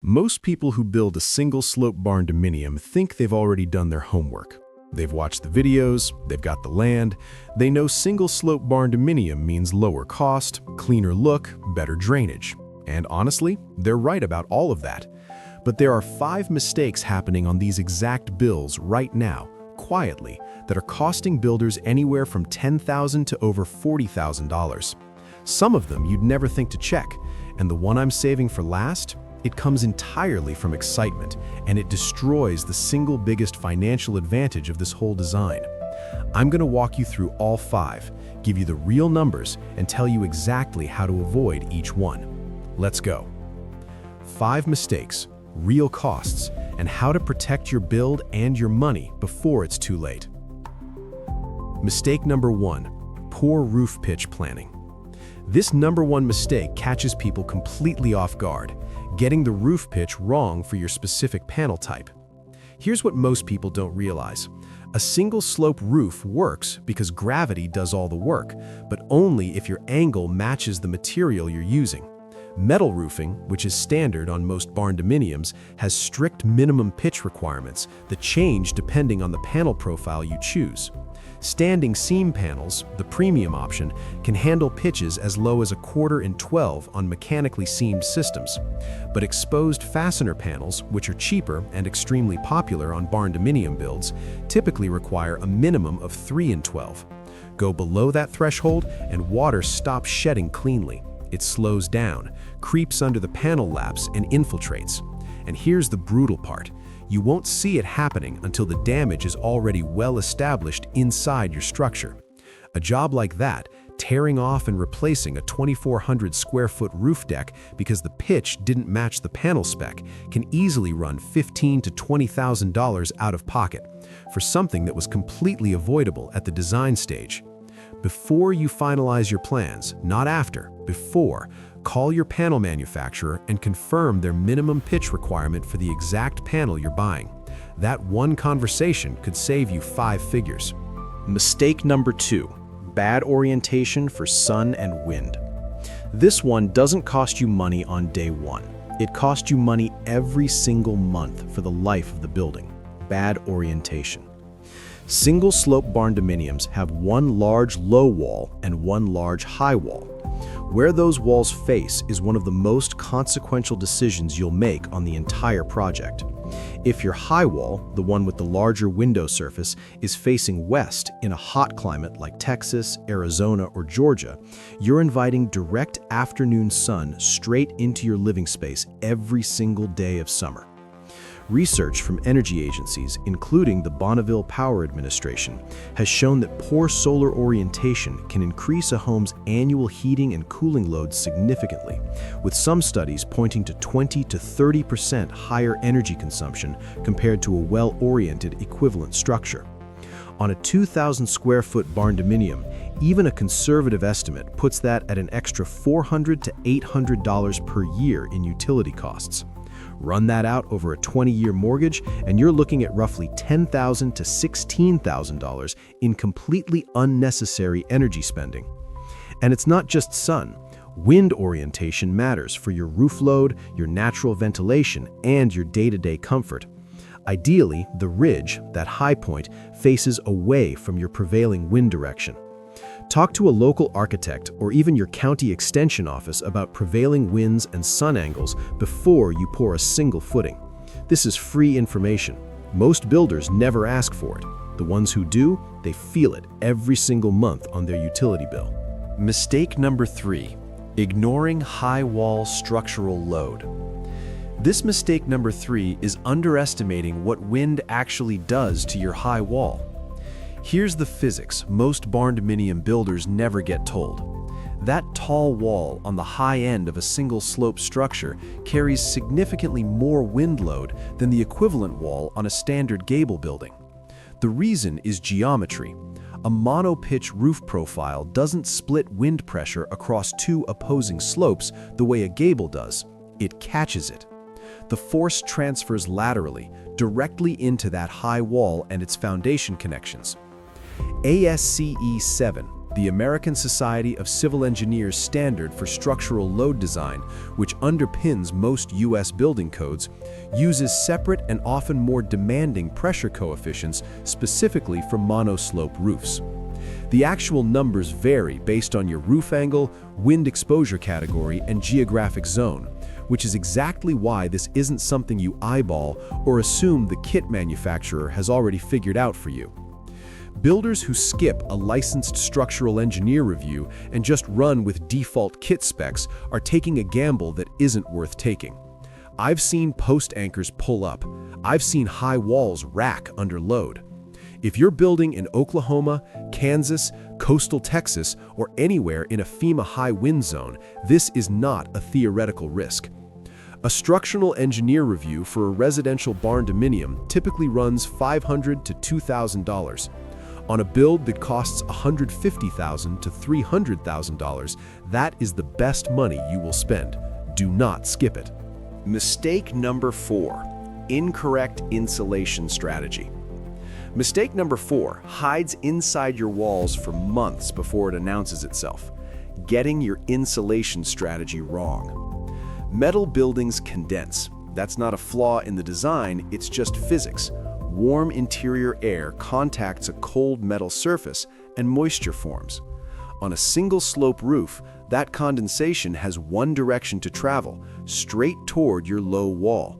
Most people who build a single-slope barndominium think they've already done their homework. They've watched the videos, they've got the land, they know single-slope barndominium means lower cost, cleaner look, better drainage. And honestly, they're right about all of that. But there are 5 mistakes happening on these exact bills right now, quietly, that are costing builders anywhere from $10,000 to over $40,000. Some of them you'd never think to check, and the one I'm saving for last? It comes entirely from excitement, and it destroys the single biggest financial advantage of this whole design. I'm going to walk you through all 5, give you the real numbers, and tell you exactly how to avoid each one. Let's go. 5 mistakes, real costs, and how to protect your build and your money before it's too late. Mistake number 1, poor roof pitch planning. This number 1 mistake catches people completely off guard, getting the roof pitch wrong for your specific panel type. Here's what most people don't realize. A single slope roof works because gravity does all the work, but only if your angle matches the material you're using. Metal roofing, which is standard on most barndominiums, has strict minimum pitch requirements that change depending on the panel profile you choose. Standing seam panels, the premium option, can handle pitches as low as 1/4 in 12 on mechanically seamed systems. But exposed fastener panels, which are cheaper and extremely popular on barndominium builds, typically require a minimum of 3 in 12. Go below that threshold and water stops shedding cleanly. It slows down, creeps under the panel laps, and infiltrates. And here's the brutal part. You won't see it happening until the damage is already well established inside your structure. A job like that, tearing off and replacing a 2,400 square foot roof deck because the pitch didn't match the panel spec, can easily run $15,000 to $20,000 out of pocket for something that was completely avoidable at the design stage. Before you finalize your plans, not after, before, call your panel manufacturer and confirm their minimum pitch requirement for the exact panel you're buying. That one conversation could save you 5 figures. Mistake number 2, bad orientation for sun and wind. This one doesn't cost you money on day 1. It costs you money every single month for the life of the building. Bad orientation. Single-slope barndominiums have one large low wall and one large high wall. Where those walls face is one of the most consequential decisions you'll make on the entire project. If your high wall, the one with the larger window surface, is facing west in a hot climate like Texas, Arizona, or Georgia, you're inviting direct afternoon sun straight into your living space every single day of summer. Research from energy agencies, including the Bonneville Power Administration, has shown that poor solar orientation can increase a home's annual heating and cooling load significantly, with some studies pointing to 20 to 30% higher energy consumption compared to a well-oriented equivalent structure. On a 2,000 square foot barndominium, even a conservative estimate puts that at an extra $400 to $800 per year in utility costs. Run that out over a 20-year mortgage, and you're looking at roughly $10,000 to $16,000 in completely unnecessary energy spending. And it's not just sun. Wind orientation matters for your roof load, your natural ventilation, and your day-to-day comfort. Ideally, the ridge, that high point, faces away from your prevailing wind direction. Talk to a local architect or even your county extension office about prevailing winds and sun angles before you pour a single footing. This is free information. Most builders never ask for it. The ones who do, they feel it every single month on their utility bill. Mistake number 3, ignoring high wall structural load. This mistake number 3 is underestimating what wind actually does to your high wall. Here's the physics most barndominium builders never get told. That tall wall on the high end of a single slope structure carries significantly more wind load than the equivalent wall on a standard gable building. The reason is geometry. A mono-pitch roof profile doesn't split wind pressure across 2 opposing slopes the way a gable does. It catches it. The force transfers laterally, directly into that high wall and its foundation connections. ASCE 7, The American Society of Civil Engineers standard for structural load design, which underpins most U.S. building codes, uses separate and often more demanding pressure coefficients specifically for monoslope roofs. The actual numbers vary based on your roof angle, wind exposure category, and geographic zone, which is exactly why this isn't something you eyeball or assume the kit manufacturer has already figured out for you. Builders who skip a licensed structural engineer review and just run with default kit specs are taking a gamble that isn't worth taking. I've seen post anchors pull up. I've seen high walls rack under load. If you're building in Oklahoma, Kansas, coastal Texas, or anywhere in a FEMA high wind zone, this is not a theoretical risk. A structural engineer review for a residential barndominium typically runs $500 to $2,000. On a build that costs $150,000 to $300,000, that is the best money you will spend. Do not skip it. Mistake number 4, incorrect insulation strategy. Mistake number 4 hides inside your walls for months before it announces itself. Getting your insulation strategy wrong. Metal buildings condense. That's not a flaw in the design, it's just physics. Warm interior air contacts a cold metal surface and moisture forms. On a single slope roof, that condensation has one direction to travel, straight toward your low wall.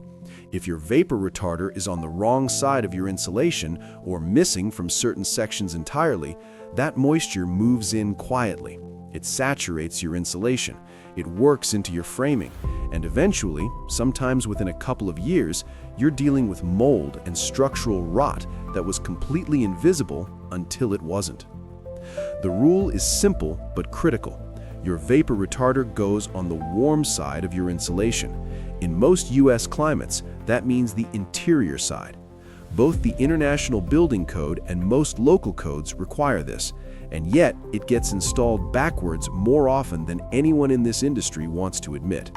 If your vapor retarder is on the wrong side of your insulation or missing from certain sections entirely, that moisture moves in quietly. It saturates your insulation. It works into your framing, and eventually, sometimes within a couple of years, you're dealing with mold and structural rot that was completely invisible until it wasn't. The rule is simple but critical. Your vapor retarder goes on the warm side of your insulation. In most U.S. climates, that means the interior side. Both the International Building Code and most local codes require this, and yet it gets installed backwards more often than anyone in this industry wants to admit.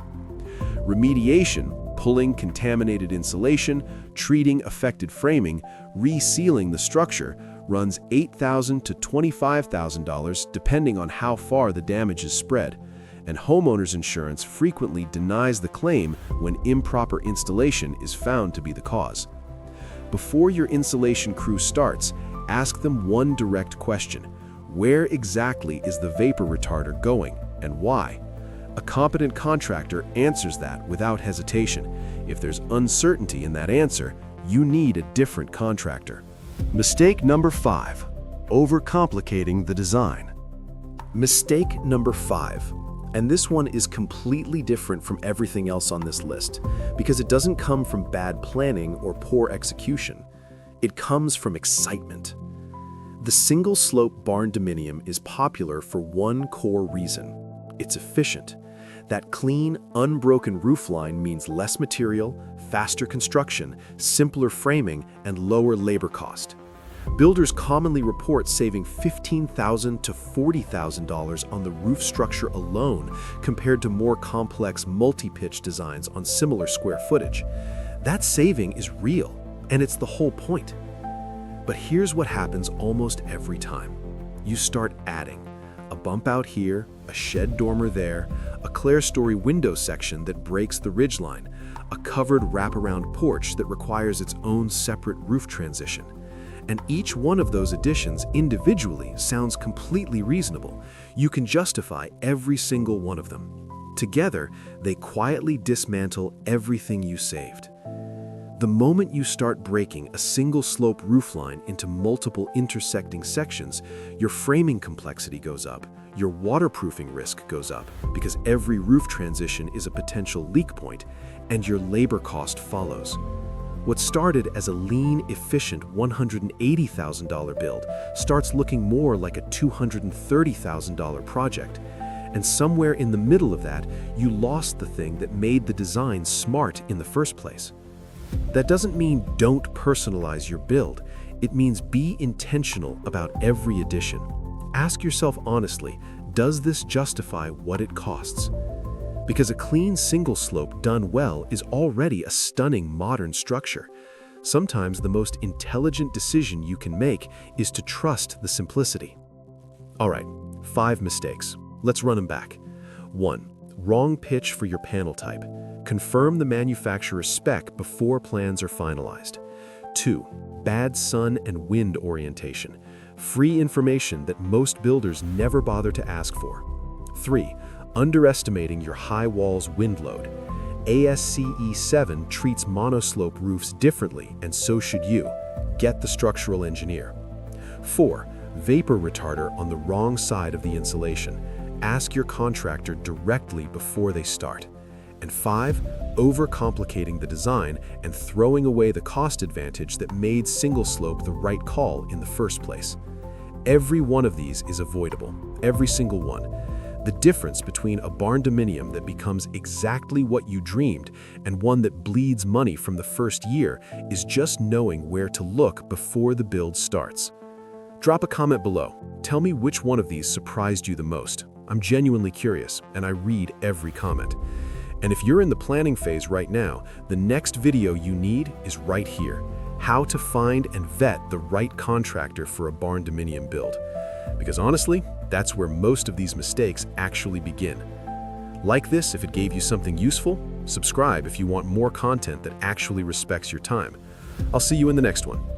Remediation, pulling contaminated insulation, treating affected framing, resealing the structure, runs $8,000 to $25,000 depending on how far the damage is spread, and homeowners insurance frequently denies the claim when improper installation is found to be the cause. Before your insulation crew starts, ask them one direct question. Where exactly is the vapor retarder going, and why? A competent contractor answers that without hesitation. If there's uncertainty in that answer, you need a different contractor. Mistake number 5, overcomplicating the design. Mistake number 5, and this one is completely different from everything else on this list, because it doesn't come from bad planning or poor execution. It comes from excitement. The single-slope barndominium is popular for one core reason. It's efficient. That clean, unbroken roofline means less material, faster construction, simpler framing, and lower labor cost. Builders commonly report saving $15,000 to $40,000 on the roof structure alone compared to more complex multi-pitch designs on similar square footage. That saving is real, and it's the whole point. But here's what happens almost every time. You start adding a bump out here, a shed dormer there, a clerestory window section that breaks the ridgeline, a covered wraparound porch that requires its own separate roof transition. And each one of those additions individually sounds completely reasonable. You can justify every single one of them. Together, they quietly dismantle everything you saved. The moment you start breaking a single slope roofline into multiple intersecting sections, your framing complexity goes up, your waterproofing risk goes up because every roof transition is a potential leak point, and your labor cost follows. What started as a lean, efficient $180,000 build starts looking more like a $230,000 project. And somewhere in the middle of that, you lost the thing that made the design smart in the first place. That doesn't mean don't personalize your build. It means be intentional about every addition. Ask yourself honestly, does this justify what it costs? Because a clean single slope done well is already a stunning modern structure. Sometimes the most intelligent decision you can make is to trust the simplicity. All right, 5 mistakes. Let's run them back. 1. Wrong pitch for your panel type. Confirm the manufacturer's spec before plans are finalized. 2. Bad sun and wind orientation. Free information that most builders never bother to ask for. 3. Underestimating your high wall's wind load. ASCE 7 treats monoslope roofs differently, and so should you. Get the structural engineer. 4. Vapor retarder on the wrong side of the insulation. Ask your contractor directly before they start. And 5. Overcomplicating the design and throwing away the cost advantage that made single slope the right call in the first place. Every one of these is avoidable, every single one. The difference between a barndominium that becomes exactly what you dreamed and one that bleeds money from the first year is just knowing where to look before the build starts. Drop a comment below. Tell me which one of these surprised you the most. I'm genuinely curious, and I read every comment. And if you're in the planning phase right now, the next video you need is right here. How to find and vet the right contractor for a barndominium build. Because honestly, that's where most of these mistakes actually begin. Like this if it gave you something useful, subscribe if you want more content that actually respects your time. I'll see you in the next one.